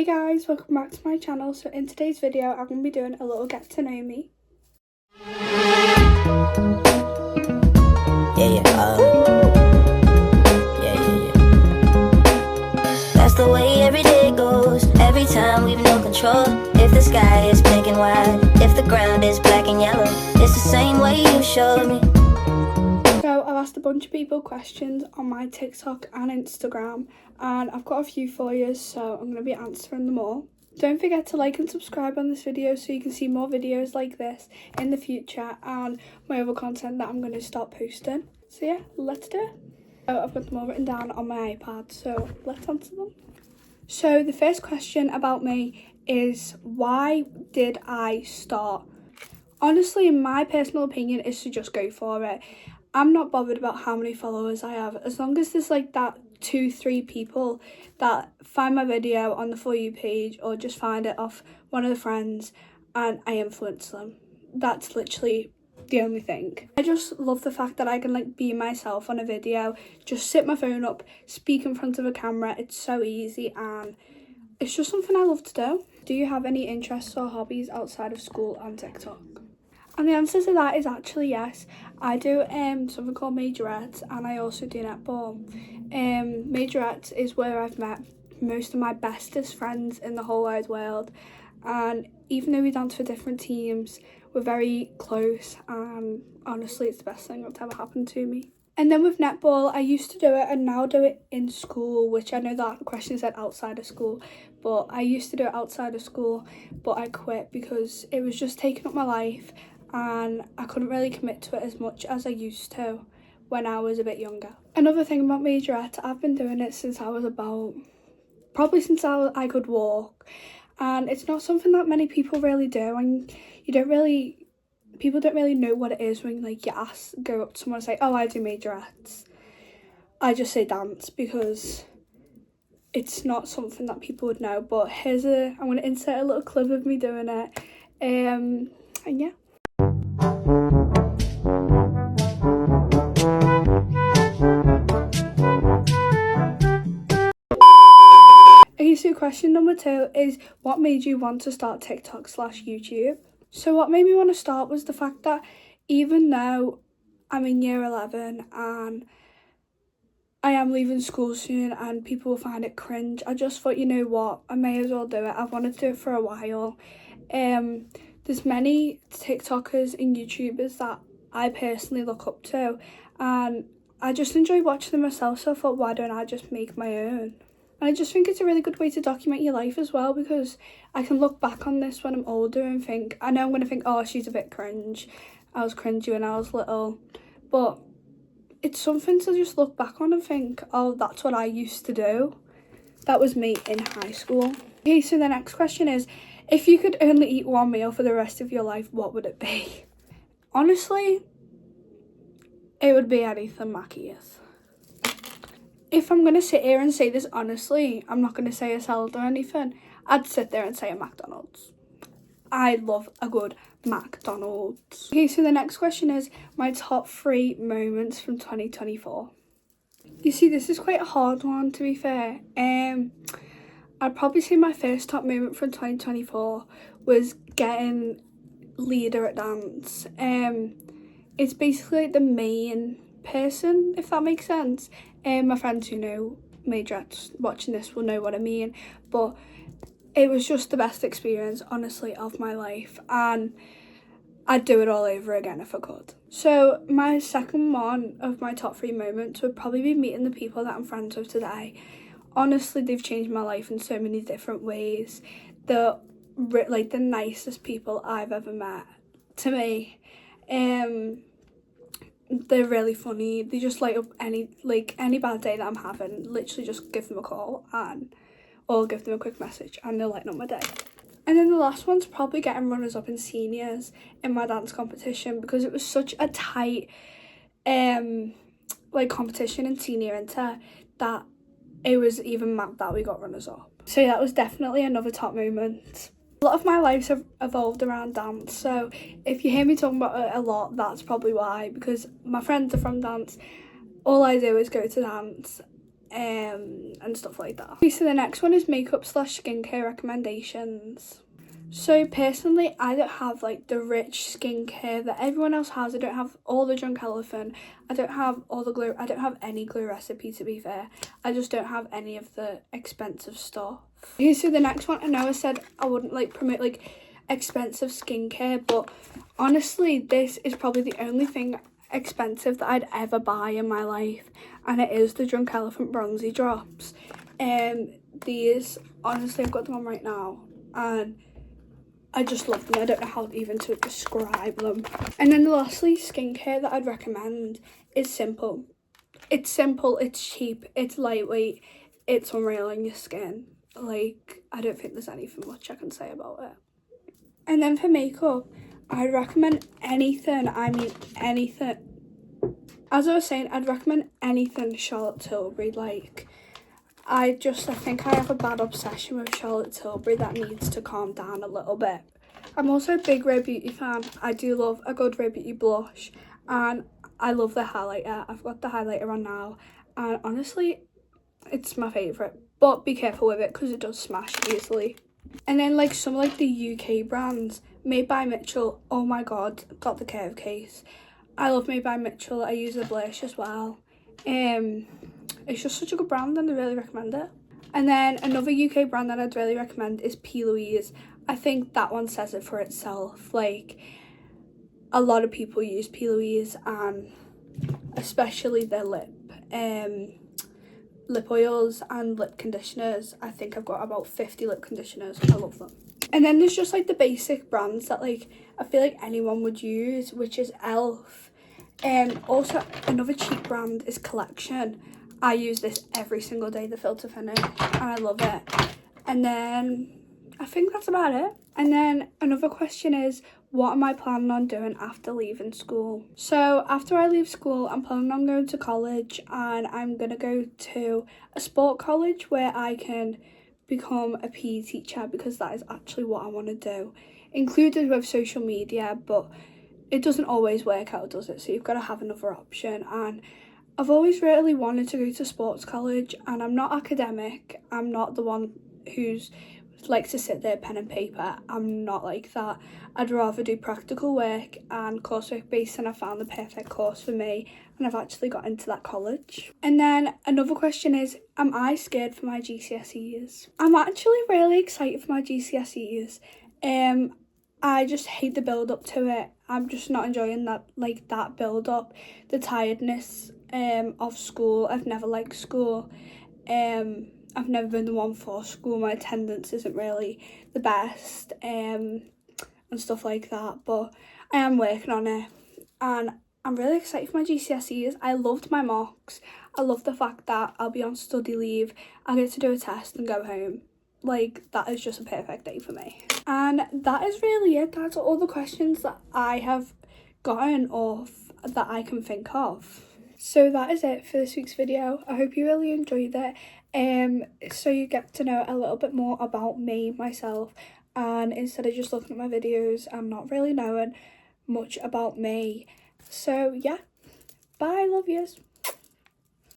Hey guys, welcome back to my channel. So in today's video I'm going to be doing a little get to know me. That's the way every day goes. Every time we've no control. If the sky is pink and white, if the ground is black and yellow, it's the same way you showed me. So I've asked a bunch of people questions on my TikTok and Instagram, and I've got a few for you, so I'm going to be answering them all. Don't forget to like and subscribe on this video so you can see more videos like this in the future and my other content that I'm going to start posting. So yeah, let's do it. So I've got them all written down on my iPad, so let's answer them. So the first question about me is, why did I start? Honestly, in my personal opinion, is to just go for it. I'm not bothered about how many followers I have, as long as there's like that 2-3 people that find my video on the For You page or just find it off one of the friends and I influence them. That's literally the only thing. I just love the fact that I can like be myself on a video, just sit my phone up, speak in front of a camera. It's so easy and it's just something I love to do. Do you have any interests or hobbies outside of school and TikTok? And the answer to that is actually yes. I do something called majorettes, and I also do netball. Majorettes is where I've met most of my bestest friends in the whole wide world, and even though we dance for different teams, we're very close, and honestly it's the best thing that's ever happened to me. And then with netball, I used to do it and now do it in school, which I know that question said outside of school, but I used to do it outside of school, but I quit because it was just taking up my life and I couldn't really commit to it as much as I used to when I was a bit younger. Another thing about majorettes, I've been doing it since I was probably since I could walk, and it's not something that many people really do, and people don't really know what it is when like you go up to someone and say, oh, I do majorettes. I just say dance because it's not something that people would know, but I'm going to insert a little clip of me doing it, and yeah. Okay, so question number 2 is, what made you want to start TikTok/YouTube? So what made me want to start was the fact that even though I'm in year 11 and I am leaving school soon and people will find it cringe, I just thought, you know what, I may as well do it. I've wanted to do it for a while. There's many TikTokers and YouTubers that I personally look up to, and I just enjoy watching them myself, so I thought, why don't I just make my own? And I just think it's a really good way to document your life as well, because I can look back on this when I'm older and think, I know I'm going to think, oh, she's a bit cringe. I was cringy when I was little. But it's something to just look back on and think, oh, that's what I used to do. That was me in high school. Okay, so the next question is, if you could only eat one meal for the rest of your life, what would it be? Honestly, it would be anything Mackey's. If I'm going to sit here and say this honestly, I'm not going to say a salad or anything. I'd sit there and say a McDonald's. I love a good McDonald's. Okay, so the next question is my top 3 moments from 2024. You see, this is quite a hard one, to be fair. I'd probably say my first top moment from 2024 was getting leader at dance. It's basically like the main person, if that makes sense. My friends who know majorettes watching this will know what I mean, but it was just the best experience, honestly, of my life, and I'd do it all over again if I could. So my second one of my top 3 moments would probably be meeting the people that I'm friends with today. Honestly, they've changed my life in so many different ways. They're like the nicest people I've ever met to me. They're really funny. They just light up any bad day that I'm having. Literally just give them a call or give them a quick message and they'll lighten up my day. And then the last one's probably getting runners up in seniors in my dance competition, because it was such a tight competition in senior inter that it was even mad that we got runners up. So yeah, that was definitely another top moment. A lot of my lives have evolved around dance, so if you hear me talking about it a lot, that's probably why, because my friends are from dance. All I do is go to dance. and stuff like that. Okay, so the next one is makeup / skincare recommendations. So personally, I don't have like the rich skincare that everyone else has. I don't have all the Drunk Elephant. I don't have all the glue. I don't have any glue recipe, to be fair. I just don't have any of the expensive stuff. Okay, so the next one, I know I said I wouldn't like promote like expensive skincare, but honestly, this is probably the only thing expensive that I'd ever buy in my life, and it is the Drunk Elephant bronzy drops. These, honestly, I've got them on right now, and I just love them. I don't know how even to describe them. And then lastly, skincare that I'd recommend is simple. It's simple, it's cheap, it's lightweight, it's unreal on your skin. Like, I don't think there's anything much I can say about it. And then for makeup, I'd recommend anything. I mean anything. As I was saying, I'd recommend anything Charlotte Tilbury. Like, I think I have a bad obsession with Charlotte Tilbury that needs to calm down a little bit. I'm also a big Rare Beauty fan. I do love a good Rare Beauty blush, and I love the highlighter. I've got the highlighter on now, and honestly, it's my favourite. But be careful with it because it does smash easily. And then like some like the UK brands, Made by Mitchell. Oh my god, got the curve case. I love Made by Mitchell. I use the blush as well. It's just such a good brand, and I really recommend it. And then another UK brand that I'd really recommend is P. Louise. I think that one says it for itself. Like, a lot of people use P. Louise, and especially their lip oils and lip conditioners. I think I've got about 50 lip conditioners. I love them. And then there's just like the basic brands that like I feel like anyone would use, which is Elf. Also another cheap brand is Collection. I use this every single day, the filter finish, and I love it. And then I think that's about it. And then another question is, what am I planning on doing after leaving school? So after I leave school, I'm planning on going to college, and I'm going to go to a sport college where I can become a PE teacher, because that is actually what I want to do, included with social media, but it doesn't always work out, does it? So you've got to have another option. And I've always really wanted to go to sports college, and I'm not academic. I'm not the one who's likes to sit there pen and paper. I'm not like that. I'd rather do practical work and coursework based, and I found the perfect course for me, and I've actually got into that college. And then another question is, am I scared for my GCSEs? I'm actually really excited for my GCSEs. I just hate the build up to it. I'm just not enjoying that build up, the tiredness of school. I've never liked school. I've never been the one for school. My attendance isn't really the best, and stuff like that, but I am working on it, and I'm really excited for my GCSEs. I loved my mocks. I love the fact that I'll be on study leave. I'll get to do a test and go home. Like, that is just a perfect day for me. And that is really it. That's all the questions that I have gotten, or that I can think of. So that is it for this week's video. I hope you really enjoyed it. So you get to know a little bit more about me, myself, and instead of just looking at my videos and not really knowing much about me. So yeah, bye, love yous.